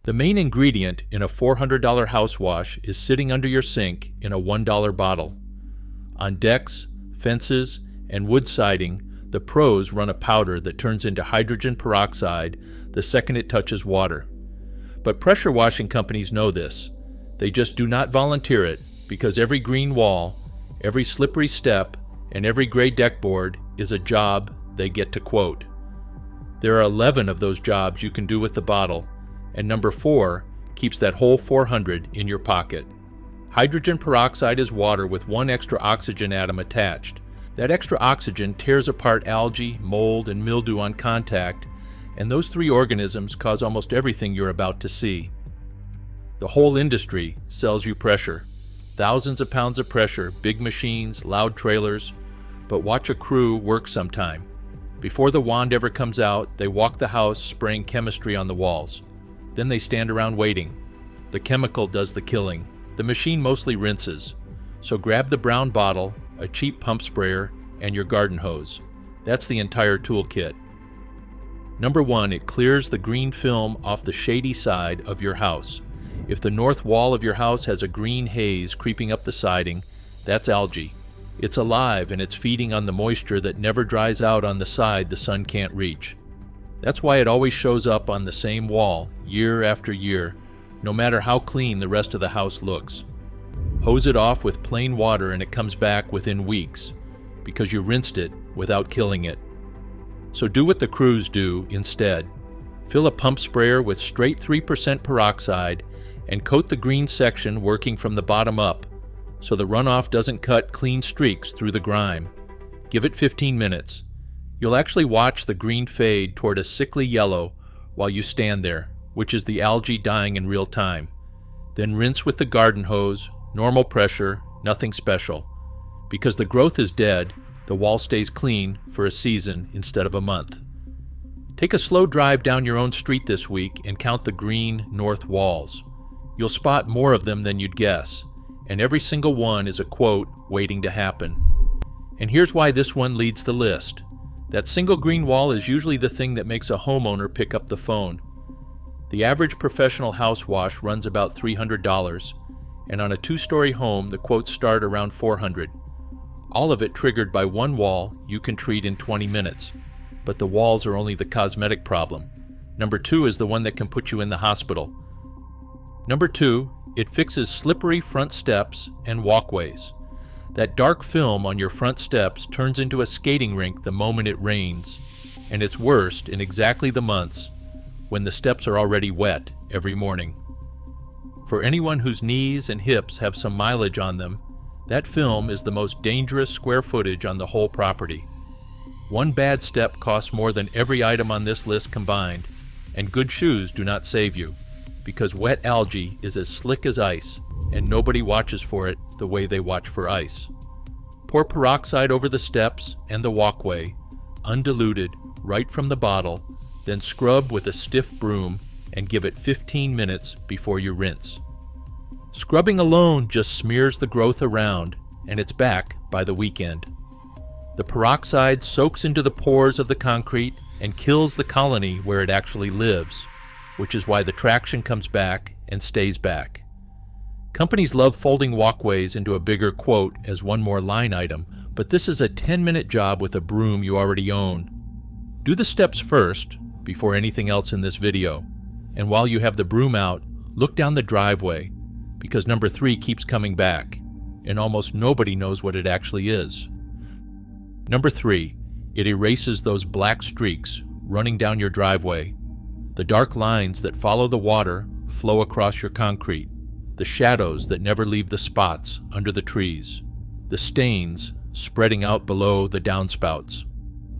The main ingredient in a $400 house wash is sitting under your sink in a $1 bottle. On decks, fences, and wood siding, the pros run a powder that turns into hydrogen peroxide the second it touches water. But pressure washing companies know this. They just do not volunteer it because every green wall, every slippery step, and every gray deck board is a job they get to quote. There are 11 of those jobs you can do with the bottle, and number 4 keeps that whole 400 in your pocket. Hydrogen peroxide is water with one extra oxygen atom attached. That extra oxygen tears apart algae, mold, and mildew on contact, and those 3 organisms cause almost everything you're about to see. The whole industry sells you pressure. Thousands of pounds of pressure, big machines, loud trailers, but watch a crew work sometime. Before the wand ever comes out, they walk the house spraying chemistry on the walls. Then they stand around waiting. The chemical does the killing. The machine mostly rinses. So grab the brown bottle, a cheap pump sprayer, and your garden hose. That's the entire toolkit. Number 1, it clears the green film off the shady side of your house. If the north wall of your house has a green haze creeping up the siding, that's algae. It's alive and it's feeding on the moisture that never dries out on the side the sun can't reach. That's why it always shows up on the same wall year after year, no matter how clean the rest of the house looks. Hose it off with plain water and it comes back within weeks, because you rinsed it without killing it. So do what the crews do instead. Fill a pump sprayer with straight 3% peroxide and coat the green section working from the bottom up, so the runoff doesn't cut clean streaks through the grime. Give it 15 minutes. You'll actually watch the green fade toward a sickly yellow while you stand there, which is the algae dying in real time. Then rinse with the garden hose, normal pressure, nothing special. Because the growth is dead, the wall stays clean for a season instead of a month. Take a slow drive down your own street this week and count the green north walls. You'll spot more of them than you'd guess, and every single one is a quote waiting to happen. And here's why this one leads the list. That single green wall is usually the thing that makes a homeowner pick up the phone. The average professional house wash runs about $300, and on a 2-story home the quotes start around $400. All of it triggered by one wall you can treat in 20 minutes. But the walls are only the cosmetic problem. Number 2 is the one that can put you in the hospital. Number 2, it fixes slippery front steps and walkways. That dark film on your front steps turns into a skating rink the moment it rains, and it's worst in exactly the months when the steps are already wet every morning. For anyone whose knees and hips have some mileage on them, that film is the most dangerous square footage on the whole property. One bad step costs more than every item on this list combined, and good shoes do not save you, because wet algae is as slick as ice, and nobody watches for it the way they watch for ice. Pour peroxide over the steps and the walkway, undiluted, right from the bottle, then scrub with a stiff broom and give it 15 minutes before you rinse. Scrubbing alone just smears the growth around, and it's back by the weekend. The peroxide soaks into the pores of the concrete and kills the colony where it actually lives, which is why the traction comes back and stays back. Companies love folding walkways into a bigger quote as one more line item, but this is a 10-minute job with a broom you already own. Do the steps first, before anything else in this video, and while you have the broom out, look down the driveway, because number 3 keeps coming back, and almost nobody knows what it actually is. Number 3, it erases those black streaks running down your driveway. The dark lines that follow the water flow across your concrete, the shadows that never leave the spots under the trees, the stains spreading out below the downspouts.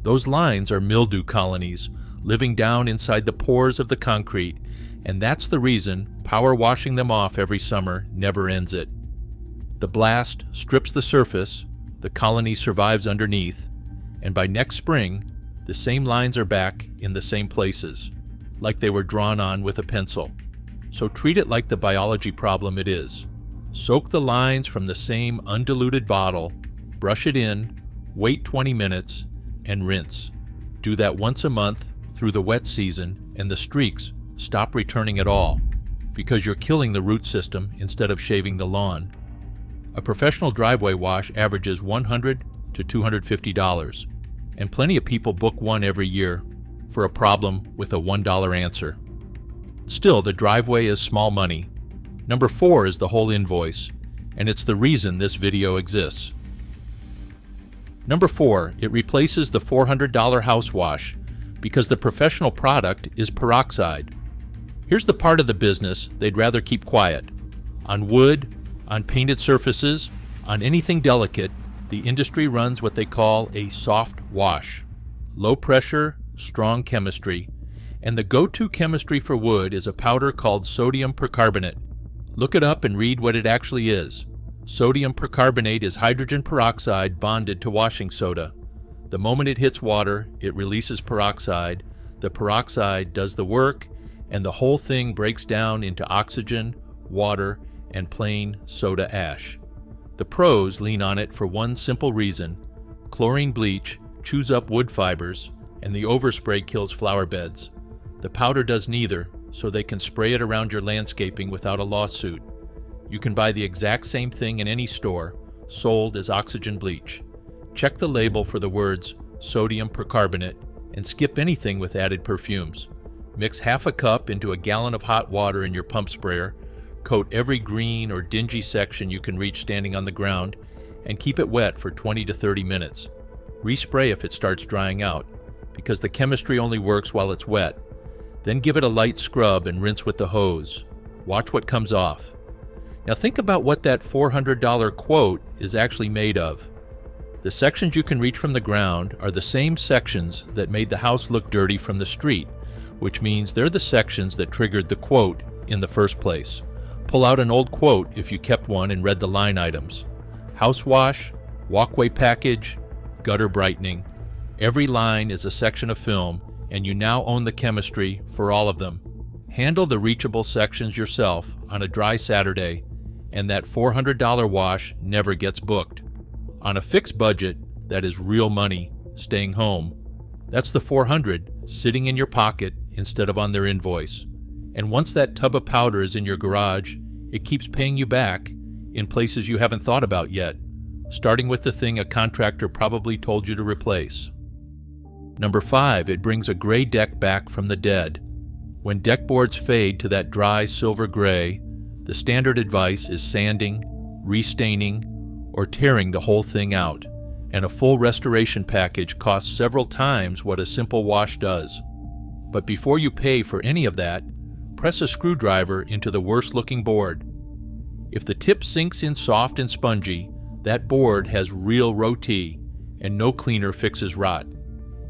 Those lines are mildew colonies living down inside the pores of the concrete, and that's the reason power washing them off every summer never ends it. The blast strips the surface, the colony survives underneath, and by next spring, the same lines are back in the same places, like they were drawn on with a pencil. So treat it like the biology problem it is. Soak the lines from the same undiluted bottle, brush it in, wait 20 minutes, and rinse. Do that once a month through the wet season, and the streaks stop returning at all. because you're killing the root system instead of shaving the lawn. A professional driveway wash averages $100 to $250, and plenty of people book one every year for a problem with a $1 answer. Still, the driveway is small money. Number 4 is the whole invoice, and it's the reason this video exists. Number 4, it replaces the $400 house wash because the professional product is peroxide. Here's the part of the business they'd rather keep quiet. On wood, on painted surfaces, on anything delicate, the industry runs what they call a soft wash. Low pressure, strong chemistry, and the go-to chemistry for wood is a powder called sodium percarbonate. Look it up and read what it actually is. Sodium percarbonate is hydrogen peroxide bonded to washing soda. The moment it hits water, it releases peroxide. The peroxide does the work, and the whole thing breaks down into oxygen, water, and plain soda ash. The pros lean on it for one simple reason. Chlorine bleach chews up wood fibers, and the overspray kills flower beds. The powder does neither, so they can spray it around your landscaping without a lawsuit. You can buy the exact same thing in any store, sold as oxygen bleach. Check the label for the words sodium percarbonate and skip anything with added perfumes. Mix half a cup into a gallon of hot water in your pump sprayer, coat every green or dingy section you can reach standing on the ground, and keep it wet for 20 to 30 minutes. Respray if it starts drying out, because the chemistry only works while it's wet. Then give it a light scrub and rinse with the hose. Watch what comes off. Now think about what that $400 quote is actually made of. The sections you can reach from the ground are the same sections that made the house look dirty from the street, which means they're the sections that triggered the quote in the first place. Pull out an old quote if you kept one and read the line items. House wash, walkway package, gutter brightening. Every line is a section of film, and you now own the chemistry for all of them. Handle the reachable sections yourself on a dry Saturday, and that $400 wash never gets booked. On a fixed budget, that is real money, staying home. That's the $400 sitting in your pocket instead of on their invoice. And once that tub of powder is in your garage, it keeps paying you back in places you haven't thought about yet, starting with the thing a contractor probably told you to replace. Number 5, it brings a gray deck back from the dead. When deck boards fade to that dry silver gray, the standard advice is sanding, restaining, or tearing the whole thing out, and a full restoration package costs several times what a simple wash does. But before you pay for any of that, press a screwdriver into the worst-looking board. If the tip sinks in soft and spongy, that board has real roti, and no cleaner fixes rot.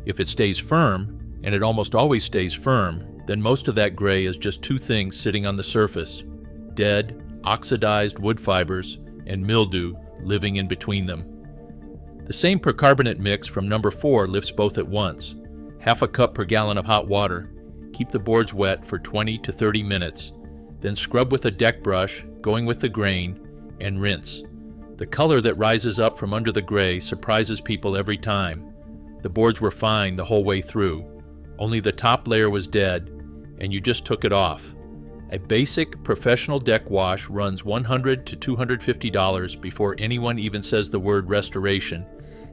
If it stays firm, and it almost always stays firm, then most of that gray is just two things sitting on the surface: dead, oxidized wood fibers, and mildew living in between them. The same percarbonate mix from number 4 lifts both at once. Half a cup per gallon of hot water. Keep the boards wet for 20 to 30 minutes. Then scrub with a deck brush, going with the grain, and rinse. The color that rises up from under the gray surprises people every time. The boards were fine the whole way through. Only the top layer was dead, and you just took it off. A basic professional deck wash runs $100 to $250 before anyone even says the word restoration,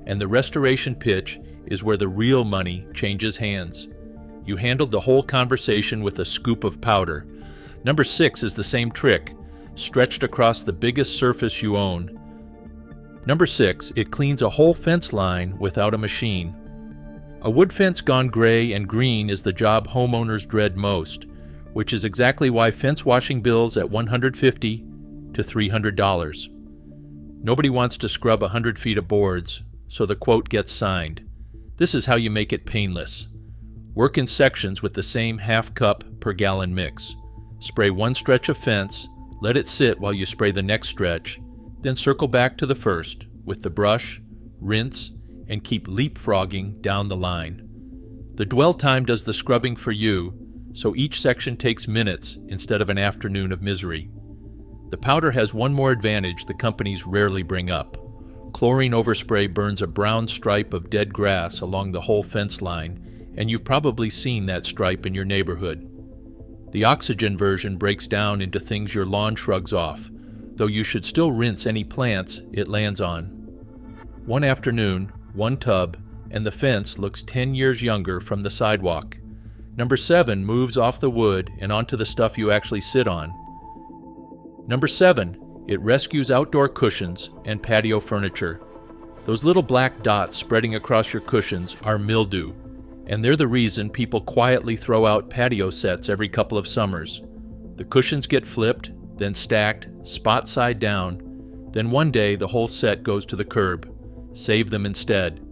and the restoration pitch is where the real money changes hands. You handled the whole conversation with a scoop of powder. Number 6 is the same trick, stretched across the biggest surface you own. Number 6, it cleans a whole fence line without a machine. A wood fence gone gray and green is the job homeowners dread most, which is exactly why fence washing bills at $150 to $300. Nobody wants to scrub 100 feet of boards, so the quote gets signed. This is how you make it painless. Work in sections with the same half cup per gallon mix. Spray one stretch of fence, let it sit while you spray the next stretch, then circle back to the first with the brush, rinse, and keep leapfrogging down the line. The dwell time does the scrubbing for you, so each section takes minutes instead of an afternoon of misery. The powder has one more advantage the companies rarely bring up. Chlorine overspray burns a brown stripe of dead grass along the whole fence line, and you've probably seen that stripe in your neighborhood. The oxygen version breaks down into things your lawn shrugs off, though you should still rinse any plants it lands on. One afternoon, one tub, and the fence looks 10 years younger from the sidewalk. Number 7 moves off the wood and onto the stuff you actually sit on. Number 7, it rescues outdoor cushions and patio furniture. Those little black dots spreading across your cushions are mildew, and they're the reason people quietly throw out patio sets every couple of summers. The cushions get flipped, then stacked, spot side down, then one day the whole set goes to the curb. Save them instead.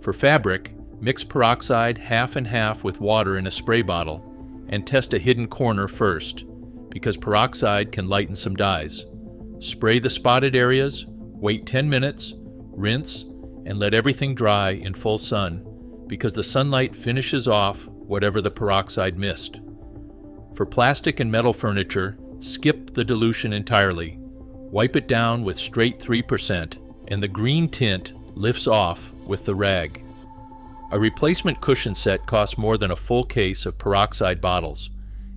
For fabric, mix peroxide half and half with water in a spray bottle, and test a hidden corner first, because peroxide can lighten some dyes. Spray the spotted areas, wait 10 minutes, rinse, and let everything dry in full sun, because the sunlight finishes off whatever the peroxide missed. For plastic and metal furniture, skip the dilution entirely. Wipe it down with straight 3%, and the green tint lifts off with the rag. A replacement cushion set costs more than a full case of peroxide bottles,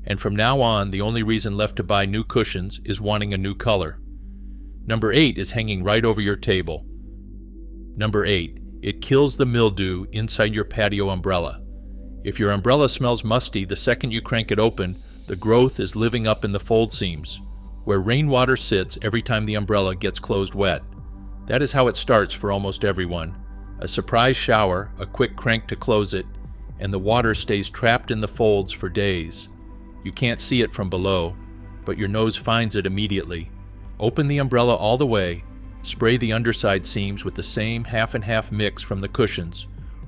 and from now on the only reason left to buy new cushions is wanting a new color. Number 8 is hanging right over your table. Number 8, it kills the mildew inside your patio umbrella. If your umbrella smells musty the second you crank it open, the growth is living up in the fold seams, where rainwater sits every time the umbrella gets closed wet. That is how it starts for almost everyone. A surprise shower, a quick crank to close it, and the water stays trapped in the folds for days. You can't see it from below, but your nose finds it immediately. Open the umbrella all the way, spray the underside seams with the same half and half mix from the cushions,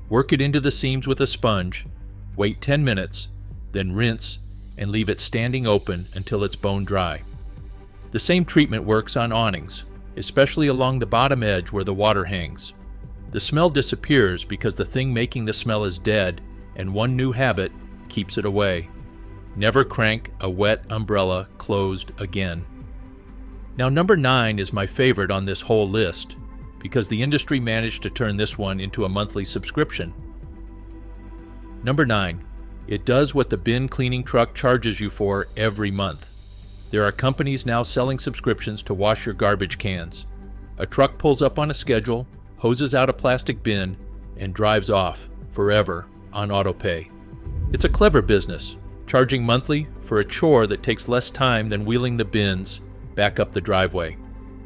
work it into the seams with a sponge, wait 10 minutes, then rinse and leave it standing open until it's bone dry. The same treatment works on awnings, especially along the bottom edge where the water hangs. The smell disappears because the thing making the smell is dead, and one new habit keeps it away. Never crank a wet umbrella closed again. Now, number 9 is my favorite on this whole list, because the industry managed to turn this one into a monthly subscription. Number 9, it does what the bin cleaning truck charges you for every month. There are companies now selling subscriptions to wash your garbage cans. A truck pulls up on a schedule, hoses out a plastic bin, and drives off forever on autopay. It's a clever business, charging monthly for a chore that takes less time than wheeling the bins back up the driveway.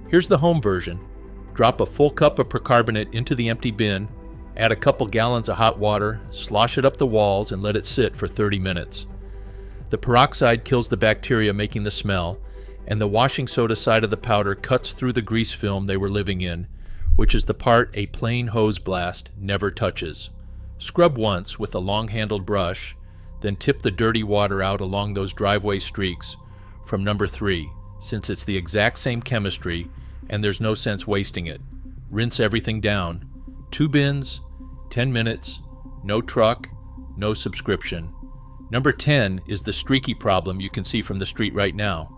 Here's the home version. Drop a full cup of percarbonate into the empty bin, add a couple gallons of hot water, slosh it up the walls, and let it sit for 30 minutes. The peroxide kills the bacteria making the smell, and the washing soda side of the powder cuts through the grease film they were living in, which is the part a plain hose blast never touches. Scrub once with a long-handled brush, then tip the dirty water out along those driveway streaks from number 3, since it's the exact same chemistry and there's no sense wasting it. Rinse everything down. 2 bins, 10 minutes, no truck, no subscription. Number 10 is the streaky problem you can see from the street right now.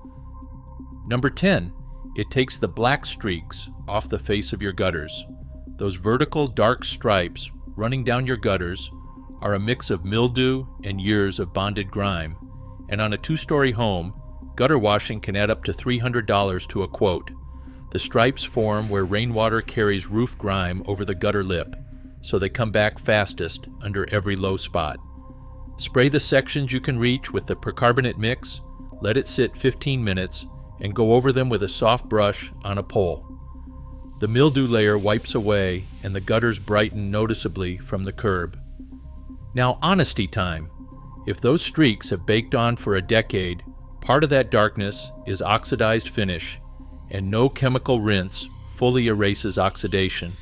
Number 10, it takes the black streaks off the face of your gutters. Those vertical dark stripes running down your gutters are a mix of mildew and years of bonded grime, and on a 2-story home, gutter washing can add up to $300 to a quote. The stripes form where rainwater carries roof grime over the gutter lip, so they come back fastest under every low spot. Spray the sections you can reach with the percarbonate mix, let it sit 15 minutes, and go over them with a soft brush on a pole. The mildew layer wipes away and the gutters brighten noticeably from the curb. Now, honesty time. If those streaks have baked on for a decade, part of that darkness is oxidized finish, and no chemical rinse fully erases oxidation.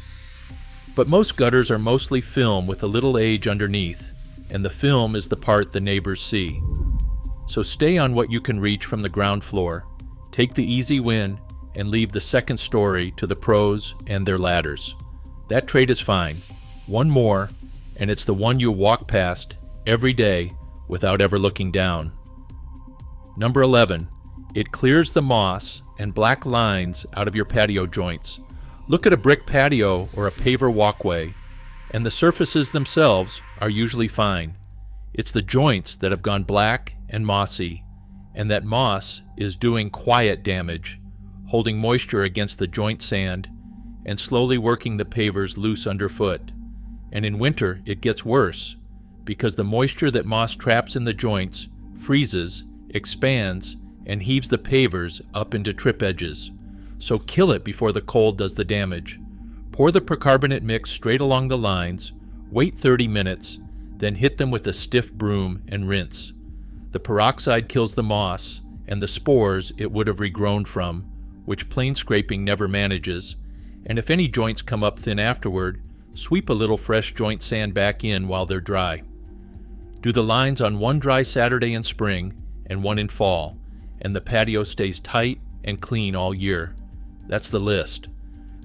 But most gutters are mostly film with a little age underneath, and the film is the part the neighbors see. So stay on what you can reach from the ground floor, take the easy win, and leave the second story to the pros and their ladders. That trade is fine. One more, and it's the one you walk past every day without ever looking down. Number 11, it clears the moss and black lines out of your patio joints. Look at a brick patio or a paver walkway, and the surfaces themselves are usually fine. It's the joints that have gone black and mossy, and that moss is doing quiet damage, holding moisture against the joint sand and slowly working the pavers loose underfoot. And in winter, it gets worse, because the moisture that moss traps in the joints freezes, expands, and heaves the pavers up into trip edges. So kill it before the cold does the damage. Pour the percarbonate mix straight along the lines, wait 30 minutes, then hit them with a stiff broom and rinse. The peroxide kills the moss and the spores it would have regrown from, which plain scraping never manages, and if any joints come up thin afterward, sweep a little fresh joint sand back in while they're dry. Do the lines on one dry Saturday in spring and one in fall, and the patio stays tight and clean all year. That's the list.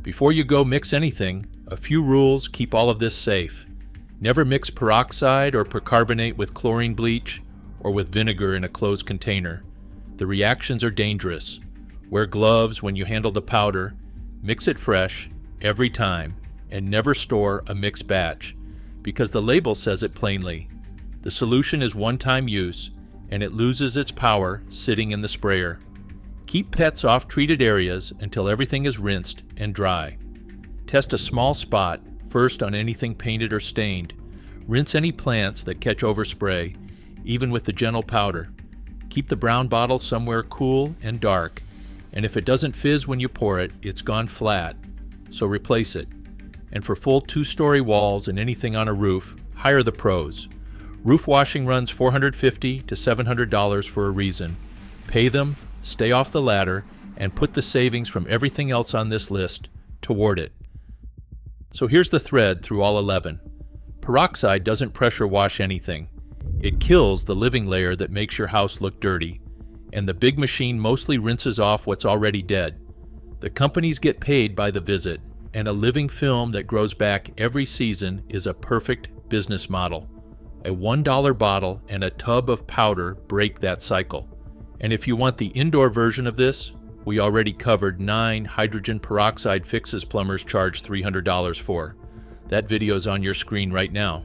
Before you go mix anything, a few rules keep all of this safe. Never mix peroxide or percarbonate with chlorine bleach or with vinegar in a closed container. The reactions are dangerous. Wear gloves when you handle the powder. Mix it fresh every time, and never store a mixed batch, because the label says it plainly. The solution is one-time use, and it loses its power sitting in the sprayer. Keep pets off treated areas until everything is rinsed and dry. Test a small spot first on anything painted or stained. Rinse any plants that catch overspray, even with the gentle powder. Keep the brown bottle somewhere cool and dark, and if it doesn't fizz when you pour it, it's gone flat, so replace it. And for full 2-story walls and anything on a roof, hire the pros. Roof washing runs $450 to $700 for a reason. Pay them, stay off the ladder, and put the savings from everything else on this list toward it. So here's the thread through all 11. Peroxide doesn't pressure wash anything. It kills the living layer that makes your house look dirty, and the big machine mostly rinses off what's already dead. The companies get paid by the visit, and a living film that grows back every season is a perfect business model. A $1 bottle and a tub of powder break that cycle. And if you want the indoor version of this, we already covered 9 hydrogen peroxide fixes plumbers charge $300 for. That video's on your screen right now.